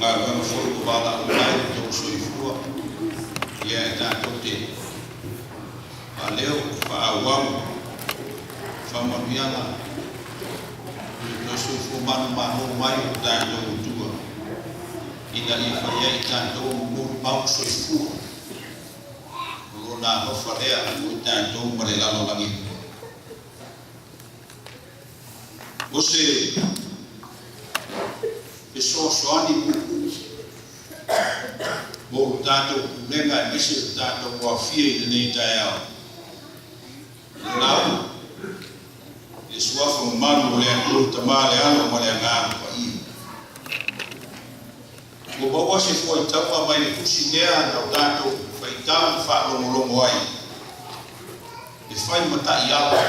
Ngā foi ko wala ulai tō soifua ia tātou te a leo whaawau whamanuianga tō soifua manu mai o tātou utua ina i whaiai tātou mōru mau soifua o nā hawharea o tātou mare lalo langi o se e soani buku mo tātou kulenga e mese tātou wa fie i nei tai au. Nau, e suafa manu o lea kuru tamale ano ma lea ngā pa i. Mo bawa se fua i taua mai le kusi nea na tātou whaitau whaalongolongo ai. E whai mata i ala.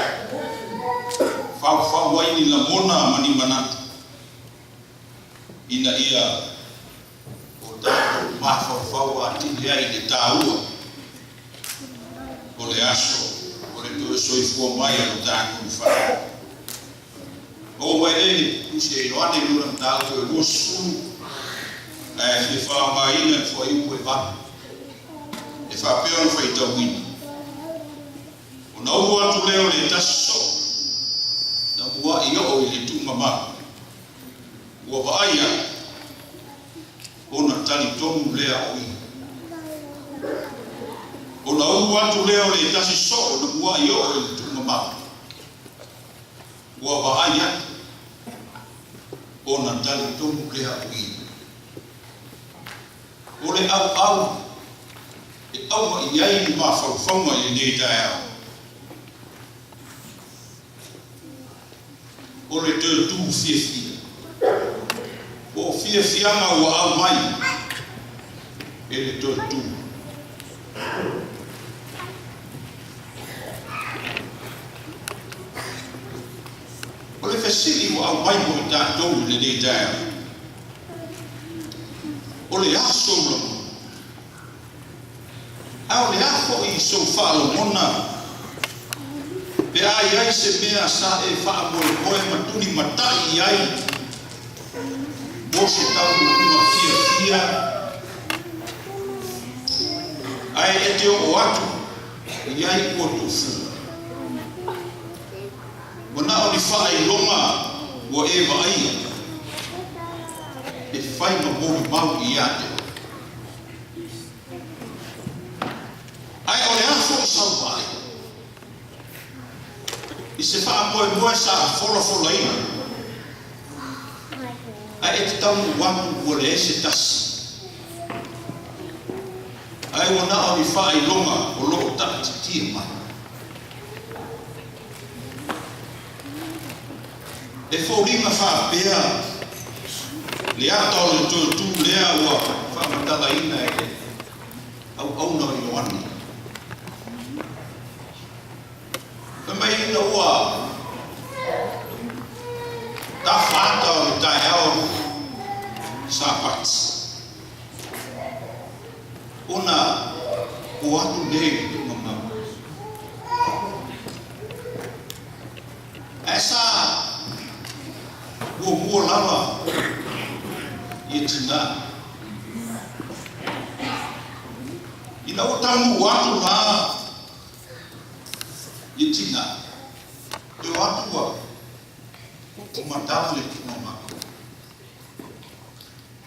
Whau ai ni la mona mani manatu. Ina ia o tātou mawhawhau a tini ai le tāua o le aso o le tue soifua mai o tātou whau. O mai ene kusi e roane lura tātou e losu e le whao mai ina e whai uwe wapa e whapeo na whai tau ina. O na uhu atu leo le taso na mua i o i le tūmama. Ua vaia ona tali tomu lea oi. Ona uhu atu lea o le tasi so na mua i o le tūmama. Ua vaia ona tali tomu lea oi. O le au e au ma i ai ni ma whauwhaunga i nei tai au. O le tū fia. O fia fianga ua au mai e le tōtū. O le fesili ua au mai mo i tātou le nei tai. O le aso lama. Au le afo i so whaalo mona. Pe ai se mea sa e wha moe matuni matai ai. O se tau uma fia ai e te o atu i ai o tofu o na o ni whae longa o e vaia e whai ma mōri mau i ate ai o le afo i sau vai i se wha moe sa fola ina ai e te tau watu ua le ese tasi. Ai ua na o ni whae longa o loo taka te tia mai. E whauringa whapea le ata o le tōtū lea ua whamatala ina e au auna i oani. Mai ina ua ta whata o le tai au sapats. Ona o atu nei tu mamau. Esa o mua lava i tina. Ina o tamu atu la i tina. Te o atua o matau le tu mamau.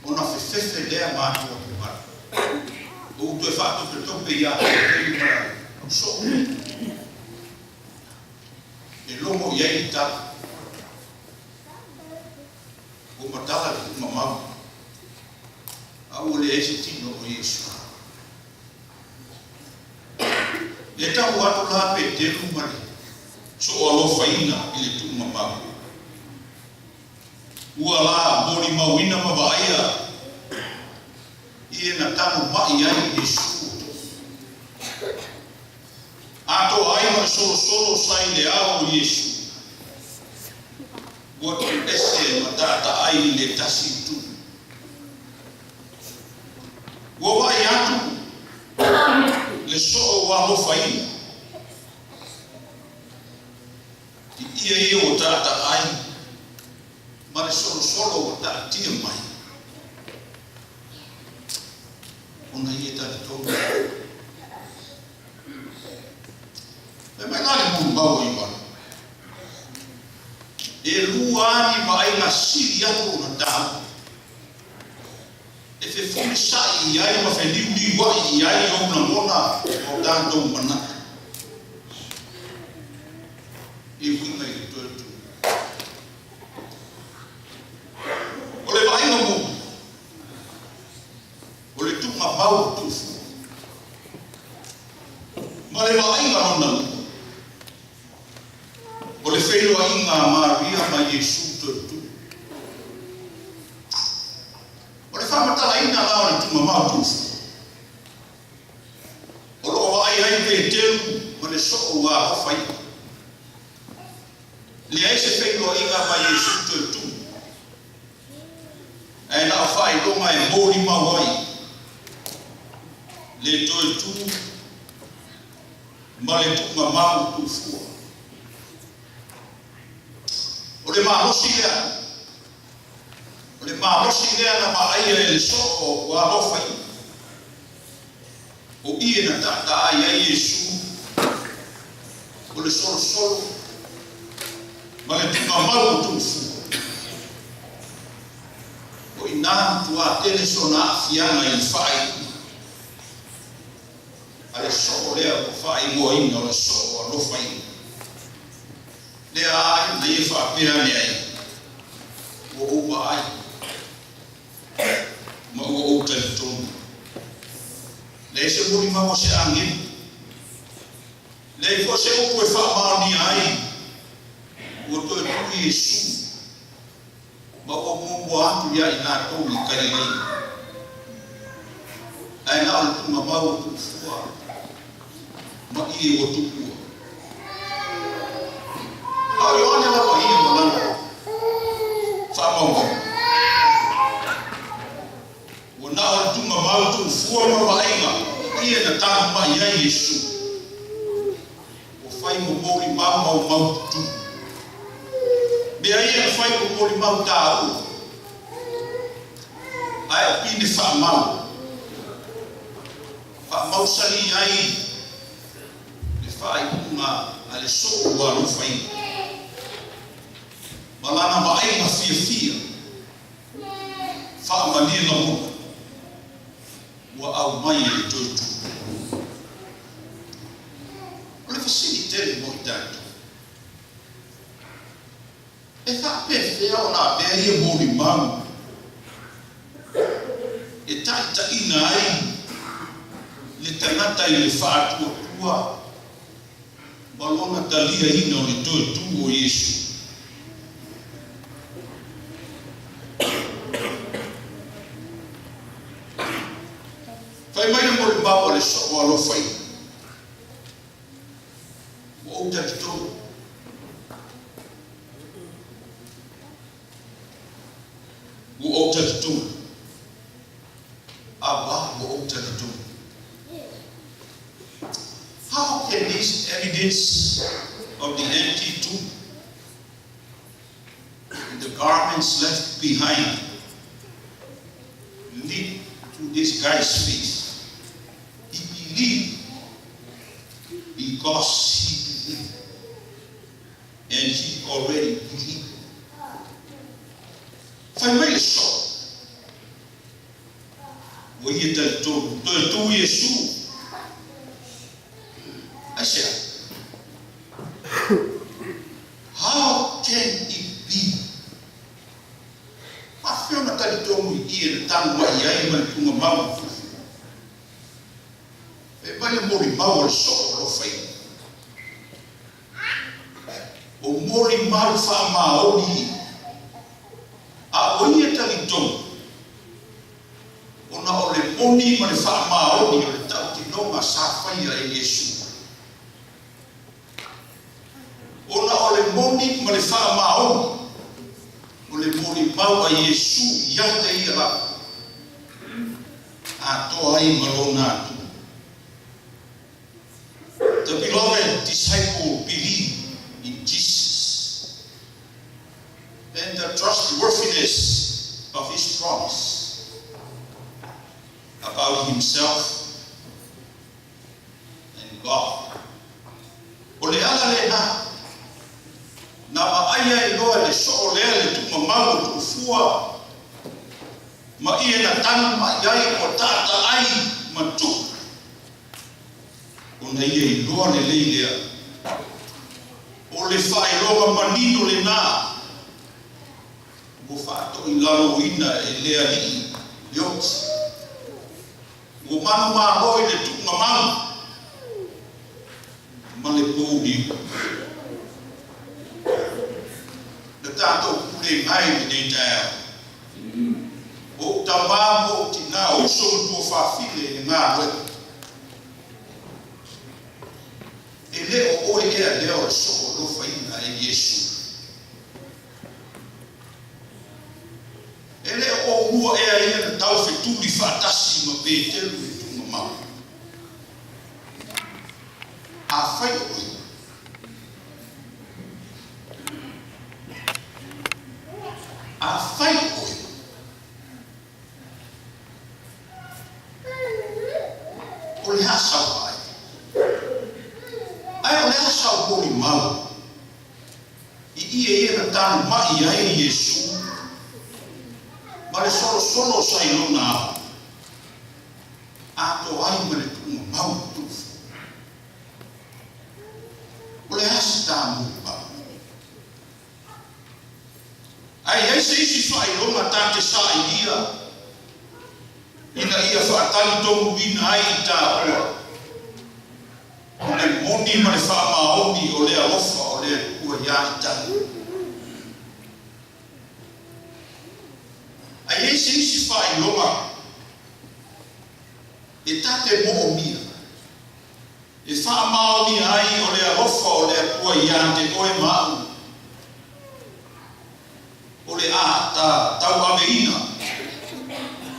Ona fefefe lea mātua te mara. O tu e whātu te tope ia te mara. Au so. E longo i ai ta. O matala le tu mamau. Au le ese tino o Iesu. Le tau atu la pe te lumare. So alofa ina i le tu mamau. Ua la mori mauina mawaia i na tanu mai ai Iesu. Ato ai ma solo sai le au Iesu. Ua tu ese matata ai le tasi tu. Ua vai atu le so wa hofaina. Ia o tata ai. Ma le solo o ta tia mai. ona ia tātou. E mai ngāle mō mau i mana. E lua ani ma ai ngā siri atu na tāu. E fe fumi sai i ai ma fe liu wai i ai o na mona o tātou manaka. E winga i tuatu. O le vainga mo. O le tunga mau tufu. Ma le vainga nona mo. O le whenua inga Maria ma Yesu tuatu. O le whamatala ina nao le tunga mau tufu. O lo ai ai pe teu ma le soko wa hawhai. Le ai se whenua inga ma Yesu tuatu. E na whai longa e mōri mawai. Le tuatu ma le tunga mau tufua. O le mahosi lea. O le mahosi lea na maaia e le soko wa hawhai. O ie na tata ai ai Yesu. O le solo solo. Ma le tunga mau tufua. O ina tua tele sona fianga i whai. A le soko lea o whai mua inga o le soko a lo whai. Lea ai na ie whapea ne ai. O uwa ai. Ma ua o telefonu. Le se muri mawa se angin. Le fo se upo e whaamani ai. O toi tui Yesu. Ma o mumbo atu ia i nā tau i kari nei. Ai nā o tunga mau tu fua. Ma i e o tukua. Au i ane lawa i e malana. Whamau. O nā o tunga mau tu fua ma wainga. I e na tāku mai ai Yesu. O whai mo mori mau tu. Mea ia na whai ko mori mau tāu. Ai o pine whaamau. Whaamau sali ai. Le whai kunga a le soko wa no whai. Malana maai ma fia. Whaamani na muna. Wa au mai e tutu. O le whasini tere mo i tātu. E whapewhea o nā bea ia mōri mau. E taita ina ai. Le tangata i le whātua tua. Malona talia ina o le tuatu o Yesu. Whai mai na mōri mau a le soko alo whai. O au tati tō. Wo o tatu. Aba wo o tatu. How can this evidence of the empty tomb, the garments left behind, lead to this guy's faith? He believed because he believed, and he already believed. Fai mai le so. Wo ia tu Yesu. Asia. How can it be? Ma fio na tali tongu i e tangu mai ai ma tunga mau. E mai le mori mau le so lo fai. O mori mau fa maoni. A o ia tali tongu. Ona o le moni ma le wha maoni o le tau ki nonga sa whaia e Yesu. Ona o le moni ma le wha maoni o le moni mau a Yesu ia te ia la. A toa ai malona atu. The beloved disciple believed in Jesus and the trustworthiness of his promise about himself wā. O le ala le na maaia e loa le so lea le tu mamau tu fua ma ia na tanu ma iai o tata ai ma tu o na ia i loa le leilea o le whae roa manino le nā o whaato i lalo ina e lea li leoti o manu maa hoi le tu mamau ma le pōni tātou kule ngai ni nei tae. O tamamo ki nā o somu tō whawhile e ngā koe. E leo oe ea leo e soko lofa ina e Yesu. E leo o mua ea ea na tau wheturi whaatasi ma pētelu e tunga mau. A whai oe. A whai oe. O le hasau ai. Ai o le hasau hori mau. I ia na tānu mai ai Yesu. Ma le solo sai lona au. Ato ai ma le tunga mau tufu. O le hasi tāmu mau. Ai se isi whai ronga tāte sa i ia. Ina ia whaatali tongu ina ai i tā ua. O le moni ma le wha maoni o lea lofa o lea kua ia i tani. Ai se isi whai ronga. E tate mo o mia. E wha maoni ai o lea lofa o lea kua ia te koe mau. O le a tau ameina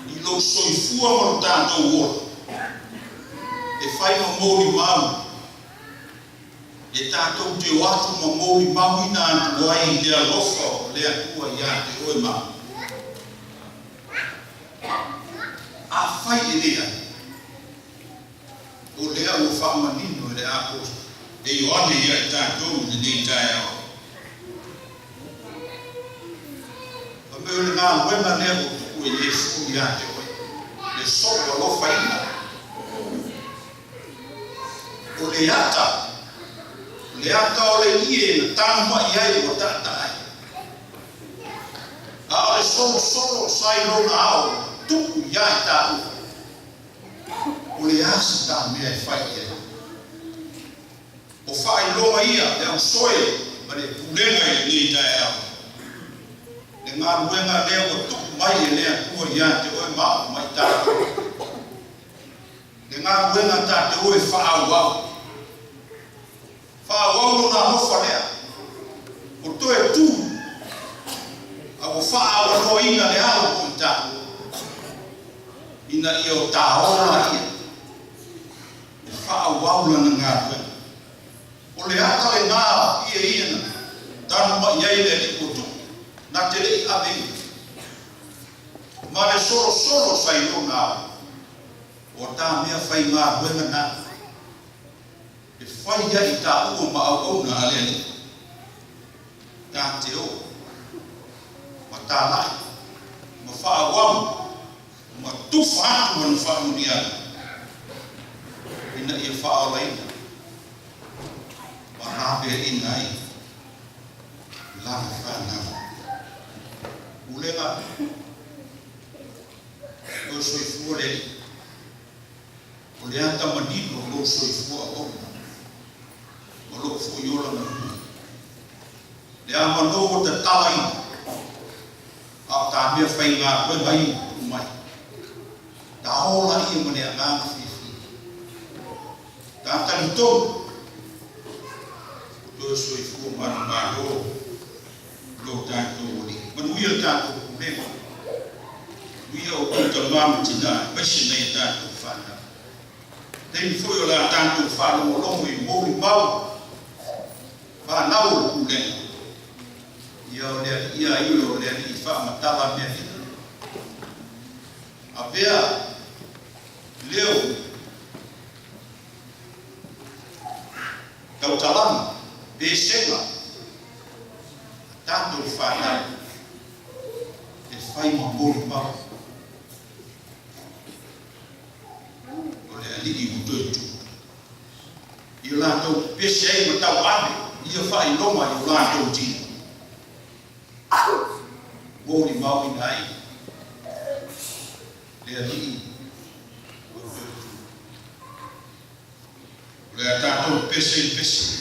i lo soifua mo tātou ola e whai ma mōri mau e tātou te watu ma mōri mau ina antu ai i lea lofa o lea kua ia te oe mau a whai e lea o lea ua whaamanino e lea apos e Ioane ia i tātou i nei tae au me o le ngā wenga lea o tuku e Yesu i ate oe. Le soko lofa ina. O le ata. Le ata o le ie na tānu mai ai o tata ai. A o le solo sai rona au tuku i ai tāu. O le asa tā mea e whai e. O whai longa ia le au soe ma le pulenga e ni tae au. E ngā ruenga lea o tuku mai e lea kua ia te oe mao mai tātou. E ngā ruenga tā te oe whaawau. Whaawau no ngā hofa lea. O toe tū. A o whaawa no ina le ao o tātou. Ina i o tā ora ia. E whaawau lana ngā ruenga. O le ata le ngā ia iana. Tānu mai iai le ni o tuku. Na te rei ame. Ma le solo sai no ngā. O tā mea whai ngā ruenga nā. E whai ia i tā ua ma au na alele. Tā te o. Ma tā lai. Ma whaawau. Ma tufa atu anu whaamuni ana. Ina ia whaalaina. Ma nāpea ina ai. Lama whanau. Ulenga o soifua le o le ata manino o soifua ona o lo fu yola na le amano o te talai a ta mea whai ngā koe mai mai ta hola i mo le ngā whiwhi ta tani tō o soifua maro lo tātou oli. Manuia tātou kumema. Uia o kuta mama tina, maisi nei tātou whana. Teni whoi o la tātou whana o longo i mōri mau. Whanau o kumema. Ia o lea i o lea i whamatala mea hina. A pea, leo, Tau talanga, pesela, tātou whānau, e whai mamboro pau. O le alii utoitu. I o lātou pese ai ma tau ame, i o whai longa i o lātou tina. Mōri maui nai, le alii utoitu. O le tātou pese i pese.